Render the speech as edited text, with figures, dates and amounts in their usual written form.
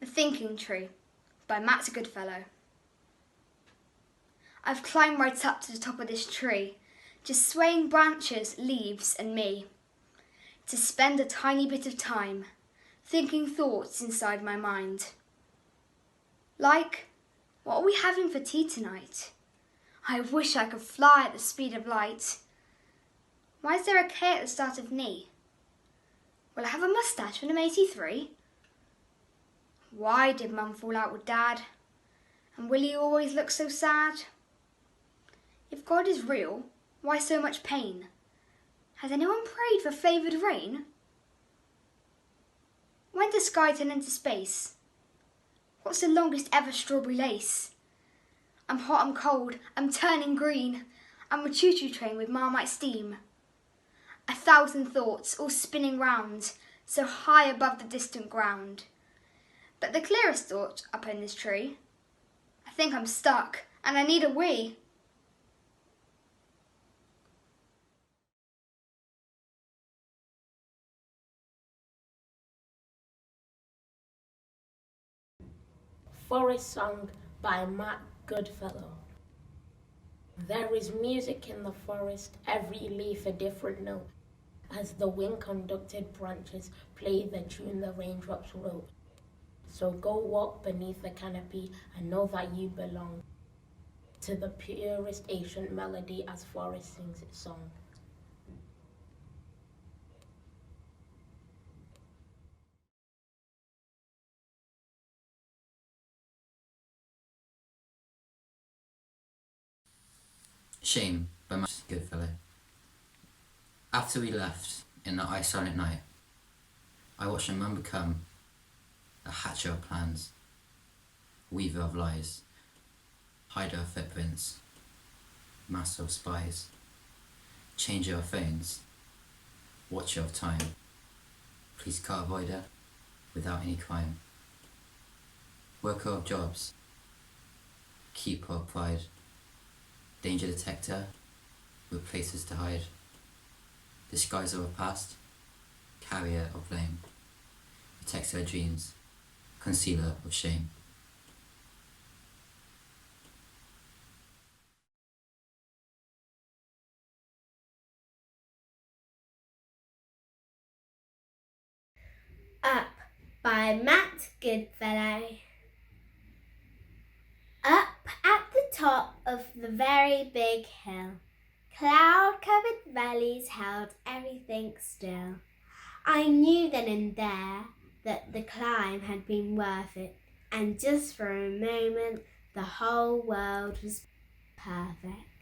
The Thinking Tree by Mucha Goodfellow. I've climbed right up to the top of this tree, just swaying branches, leaves and me, to spend a tiny bit of time thinking thoughts inside my mind. Like, what are we having for tea tonight? I wish I could fly at the speed of light. Why is there a K at the start of knee? Will I have a moustache when I'm 83? Why did Mum fall out with Dad? And will he always look so sad? If God is real, why so much pain? Has anyone prayed for favoured rain? When does sky turn into space? What's the longest ever strawberry lace? I'm hot, I'm cold, I'm turning green. I'm a choo-choo train with Marmite steam. 1,000 thoughts all spinning round, so high above the distant ground. But the clearest thought up in this tree, I think I'm stuck and I need a wee. Forest Song by Mucha Goodfellow. There is music in the forest, every leaf a different note, as the wind-conducted branches play the tune the raindrops wrote. So go walk beneath the canopy and know that you belong to the purest ancient melody as forest sings its song. Shame by Mucha Goodfellow. After we left in the ice-silent night, I watched my mum become a hatcher of plans, weaver of lies, hider of footprints, master of spies, changer of phones, watcher of time, police car avoider without any crime, worker of jobs, keeper of pride, danger detector with places to hide, disguiser of past, carrier of blame, protector of dreams, concealer of shame. Up by Mucha Goodfellow. Up at the top of the very big hill, cloud-covered valleys held everything still. I knew then and there that the climb had been worth it, and just for a moment the whole world was perfect.